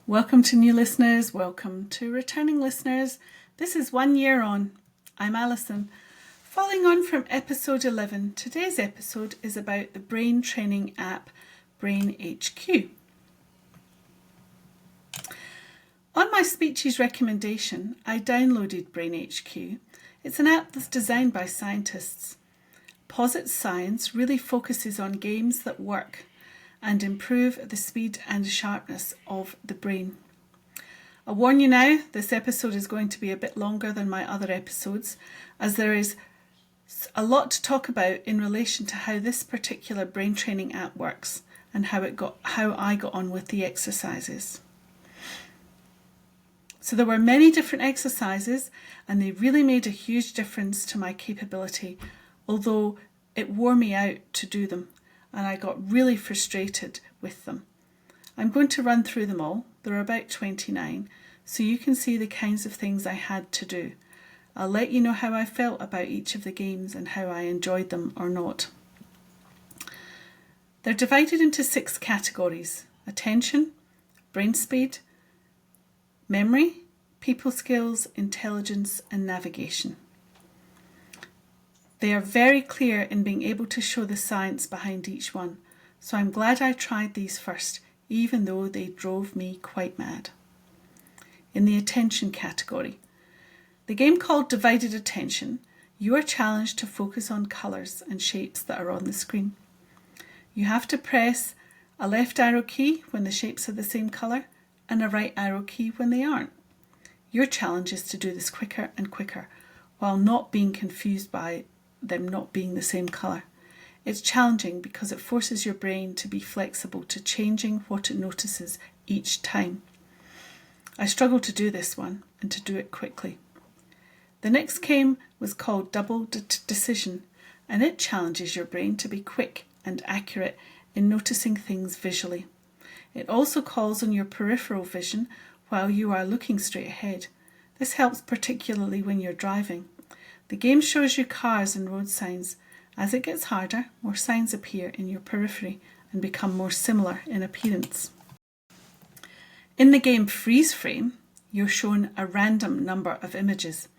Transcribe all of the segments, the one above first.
Welcome to new listeners, welcome to returning listeners. This is 1 year on. I'm Alison. Following on from episode 11, today's episode is about the brain training app Brain HQ. On my speeches recommendation, I downloaded Brain HQ. It's an app that's designed by scientists. Posit Science really focuses on games that work and improve the speed and sharpness of the brain. I warn you now, this episode is going to be a bit longer than my other episodes, as there is a lot to talk about in relation to how this particular brain training app works and how I got on with the exercises. So there were many different exercises and they really made a huge difference to my capability, although it wore me out to do them and I got really frustrated with them. I'm going to run through them all. There are about 29, so you can see the kinds of things I had to do. I'll let you know how I felt about each of the games and how I enjoyed them or not. They're divided into 6 categories: attention, brain speed, memory, people skills, intelligence, and navigation. They are very clear in being able to show the science behind each one, so I'm glad I tried these first, even though they drove me quite mad. In the attention category, the game called Divided Attention, you are challenged to focus on colours and shapes that are on the screen. You have to press a left arrow key when the shapes are the same colour and a right arrow key when they aren't. Your challenge is to do this quicker and quicker while not being confused by them not being the same colour. It's challenging because it forces your brain to be flexible to changing what it notices each time. I struggled to do this one and to do it quickly. The next game was called Double Decision, and it challenges your brain to be quick and accurate in noticing things visually. It also calls on your peripheral vision while you are looking straight ahead. This helps particularly when you're driving. The game shows you cars and road signs. As it gets harder, more signs appear in your periphery and become more similar in appearance. In the game Freeze Frame, you're shown a random number of images.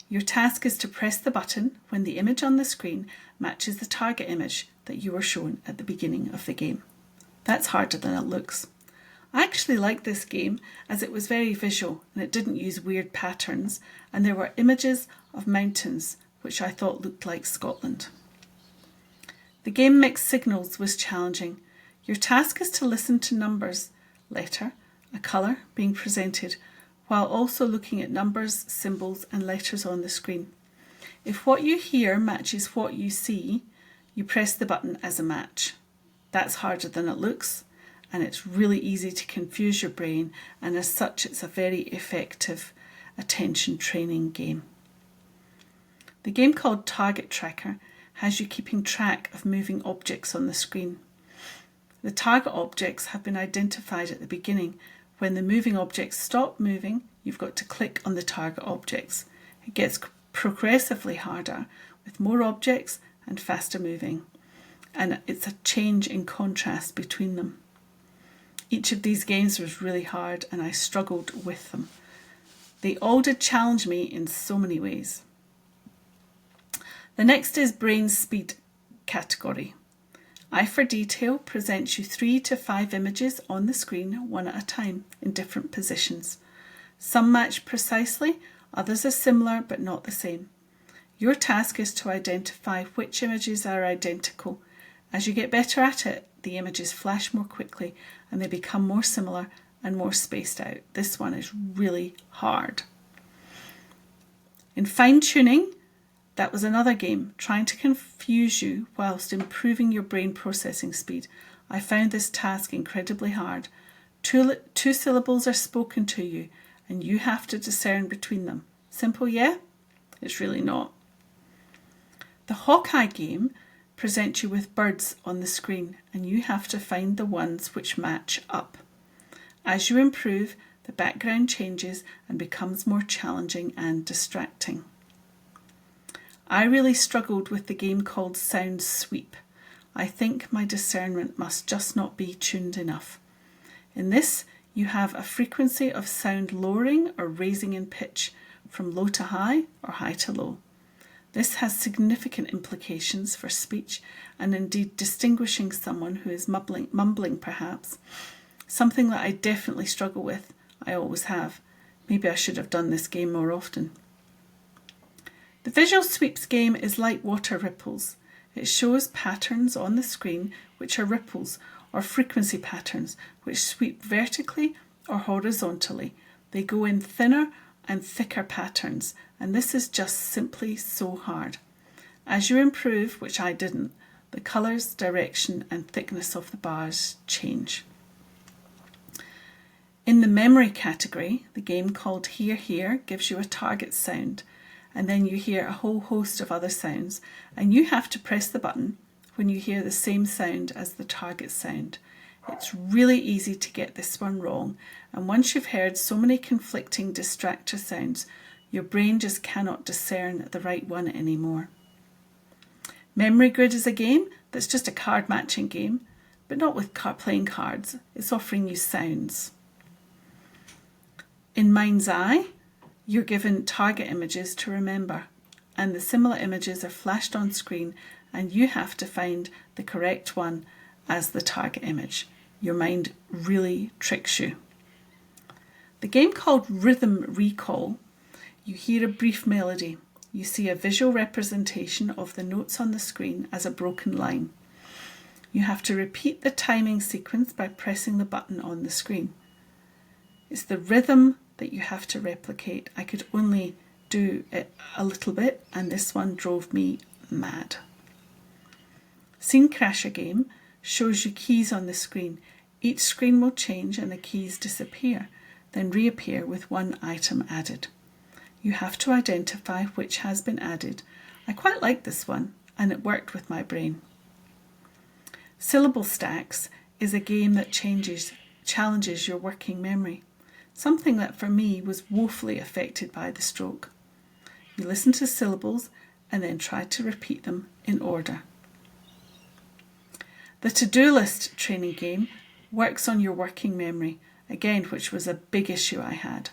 Your task is to press the button when the image on the screen matches the target image that you were shown at the beginning of the game. That's harder than it looks. I actually liked this game as it was very visual and it didn't use weird patterns, and there were images of mountains which I thought looked like Scotland. The game Mixed Signals was challenging. Your task is to listen to numbers, letter, a colour being presented, while also looking at numbers, symbols and letters on the screen. If what you hear matches what you see, you press the button as a match. That's harder than it looks, and it's really easy to confuse your brain, and as such it's a very effective attention training game. The game called Target Tracker has you keeping track of moving objects on the screen. The target objects have been identified at the beginning. When the moving objects stop moving, you've got to click on the target objects. It gets progressively harder with more objects and faster moving, and it's a change in contrast between them. Each of these games was really hard and I struggled with them. They all did challenge me in so many ways. The next is Brain Speed category. Eye for Detail presents you 3 to 5 images on the screen, one at a time, in different positions. Some match precisely, others are similar but not the same. Your task is to identify which images are identical. As you get better at it, the images flash more quickly and they become more similar and more spaced out. This one is really hard. In Fine Tuning, that was another game trying to confuse you whilst improving your brain processing speed. I found this task incredibly hard. Two syllables are spoken to you and you have to discern between them. Simple, yeah? It's really not. The Hawkeye game presents you with birds on the screen and you have to find the ones which match up. As you improve, the background changes and becomes more challenging and distracting. I really struggled with the game called Sound Sweep. I think my discernment must just not be tuned enough. In this, You have a frequency of sound lowering or raising in pitch from low to high or high to low. This has significant implications for speech and indeed distinguishing someone who is mumbling perhaps, something that I definitely struggle with. I always have. Maybe I should have done this game more often. The visual sweeps game is like water ripples. It shows patterns on the screen which are ripples or frequency patterns which sweep vertically or horizontally. They go in thinner and thicker patterns, and this is just simply so hard. As you improve, which I didn't, the colours, direction and thickness of the bars change. In the memory category, the game called Hear Hear gives you a target sound, and then you hear a whole host of other sounds, and you have to press the button when you hear the same sound as the target sound. It's really easy to get this one wrong, and once you've heard so many conflicting distractor sounds, your brain just cannot discern the right one anymore. Memory Grid is a game that's just a card matching game, but not with playing cards. It's offering you sounds. In Mind's Eye, you're given target images to remember, and the similar images are flashed on screen, and you have to find the correct one as the target image. Your mind really tricks you. The game called Rhythm Recall, you hear a brief melody. You see a visual representation of the notes on the screen as a broken line. You have to repeat the timing sequence by pressing the button on the screen. It's the rhythm that you have to replicate. I could only do it a little bit, and this one drove me mad. Scene Crasher game shows you keys on the screen. Each screen will change and the keys disappear, then reappear with one item added. You have to identify which has been added. I quite like this one, and it worked with my brain. Syllable Stacks is a game that challenges your working memory, something that for me was woefully affected by the stroke. You listen to syllables and then try to repeat them in order. The To-Do List training game works on your working memory, again, which was a big issue I had.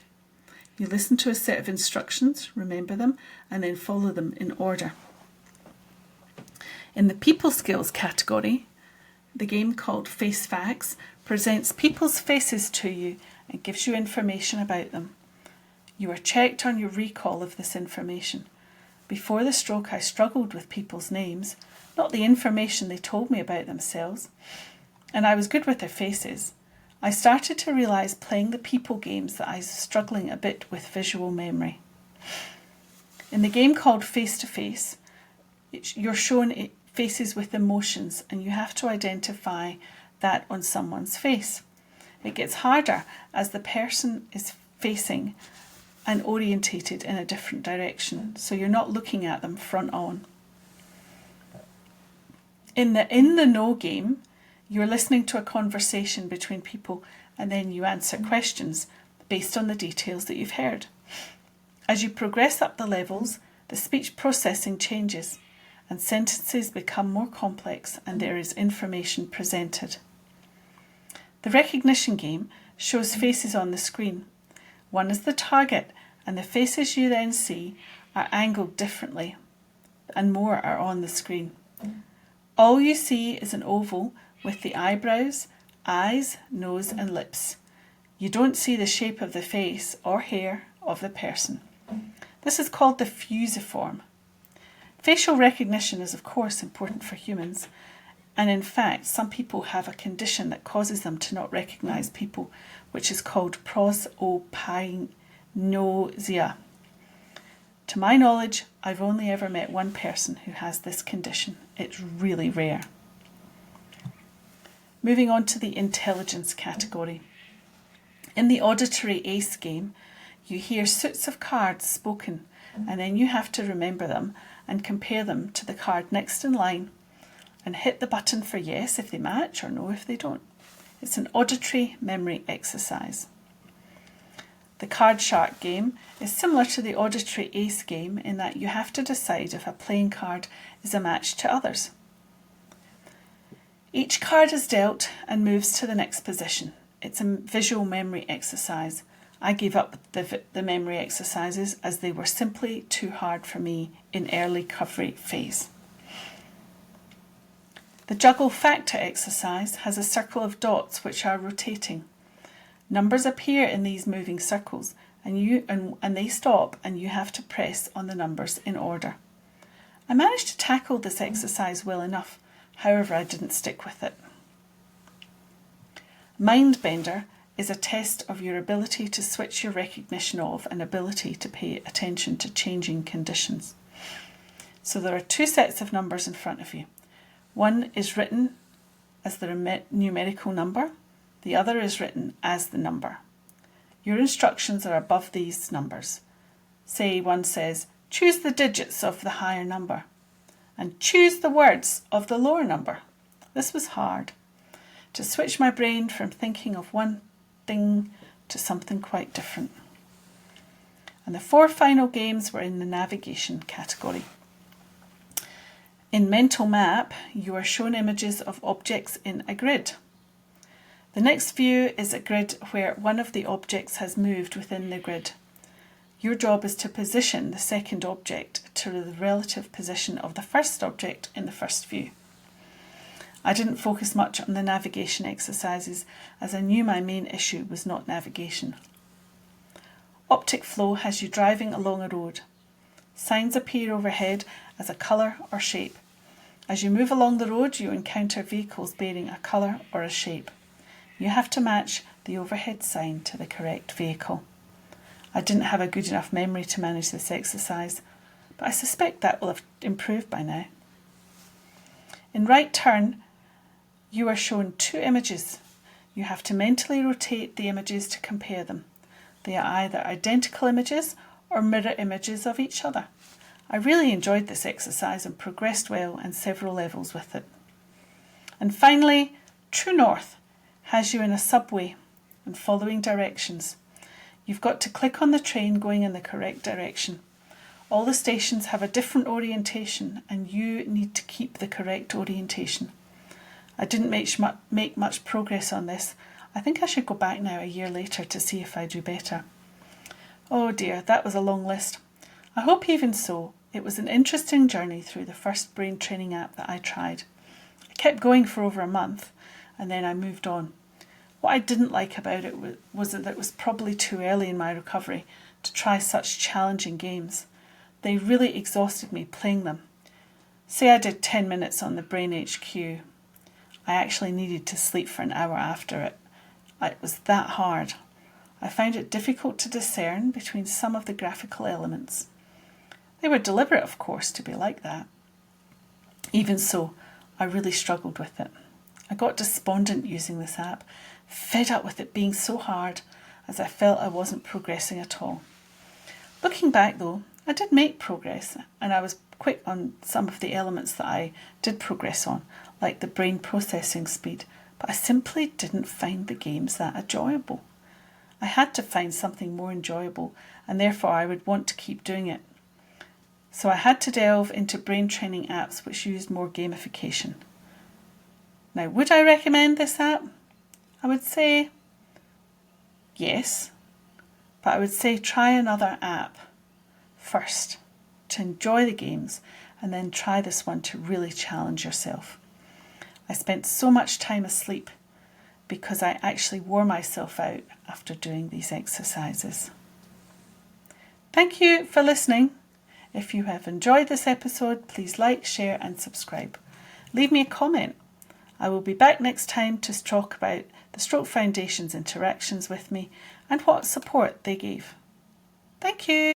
You listen to a set of instructions, remember them, and then follow them in order. In the People Skills category, the game called Face Facts presents people's faces to you and gives you information about them. You are checked on your recall of this information. Before the stroke, I struggled with people's names, not the information they told me about themselves, and I was good with their faces. I started to realise playing the people games that I was struggling a bit with visual memory. In the game called Face to Face, you're shown faces with emotions, and you have to identify that on someone's face. It gets harder as the person is facing and orientated in a different direction, so you're not looking at them front on. In the No game, you're listening to a conversation between people and then you answer questions based on the details that you've heard. As you progress up the levels, the speech processing changes and sentences become more complex and there is information presented. The recognition game shows faces on the screen. One is the target, and the faces you then see are angled differently and more are on the screen. All you see is an oval with the eyebrows, eyes, nose and lips. You don't see the shape of the face or hair of the person. This is called the fusiform. Facial recognition is of course important for humans, and in fact some people have a condition that causes them to not recognise people, which is called prosopagnosia. To my knowledge, I've only ever met one person who has this condition. It's really rare. Moving on to the intelligence category. In the auditory ACE game, you hear suits of cards spoken, and then you have to remember them and compare them to the card next in line and hit the button for yes if they match or no if they don't. It's an auditory memory exercise. The Card Shark game is similar to the auditory ACE game in that you have to decide if a playing card is a match to others. Each card is dealt and moves to the next position. It's a visual memory exercise. I gave up the memory exercises as they were simply too hard for me in early recovery phase. The juggle factor exercise has a circle of dots which are rotating. Numbers appear in these moving circles and they stop, and you have to press on the numbers in order. I managed to tackle this exercise well enough, however I didn't stick with it. Mindbender is a test of your ability to switch your recognition of and ability to pay attention to changing conditions. So there are two sets of numbers in front of you. One is written as the numerical number, the other is written as the number. Your instructions are above these numbers. Say one says, choose the digits of the higher number and choose the words of the lower number. This was hard, to switch my brain from thinking of one thing to something quite different. And the 4 final games were in the navigation category. In Mental Map, you are shown images of objects in a grid. The next view is a grid where one of the objects has moved within the grid. Your job is to position the second object to the relative position of the first object in the first view. I didn't focus much on the navigation exercises as I knew my main issue was not navigation. Optic flow has you driving along a road. Signs appear overhead as a colour or shape. As you move along the road, you encounter vehicles bearing a colour or a shape. You have to match the overhead sign to the correct vehicle. I didn't have a good enough memory to manage this exercise, but I suspect that will have improved by now. In Right Turn, you are shown 2 images. You have to mentally rotate the images to compare them. They are either identical images or mirror images of each other. I really enjoyed this exercise and progressed well in several levels with it. And finally, True North has you in a subway and following directions. You've got to click on the train going in the correct direction. All the stations have a different orientation and you need to keep the correct orientation. I didn't make much progress on this. I think I should go back now a year later to see if I do better. Oh dear, that was a long list. I hope even so, it was an interesting journey through the first brain training app that I tried. I kept going for over a month and then I moved on. What I didn't like about it was that it was probably too early in my recovery to try such challenging games. They really exhausted me playing them. Say I did 10 minutes on the Brain HQ. I actually needed to sleep for an hour after it. It was that hard. I found it difficult to discern between some of the graphical elements. They were deliberate, of course, to be like that. Even so, I really struggled with it. I got despondent using this app, fed up with it being so hard, as I felt I wasn't progressing at all. Looking back though, I did make progress, and I was quick on some of the elements that I did progress on, like the brain processing speed, but I simply didn't find the games that enjoyable. I had to find something more enjoyable, and therefore I would want to keep doing it. So I had to delve into brain training apps which used more gamification. Now, would I recommend this app? I would say yes, but I would say try another app first to enjoy the games and then try this one to really challenge yourself. I spent so much time asleep because I actually wore myself out after doing these exercises. Thank you for listening. If you have enjoyed this episode, please like, share and subscribe. Leave me a comment. I will be back next time to talk about the Stroke Foundation's interactions with me and what support they gave. Thank you.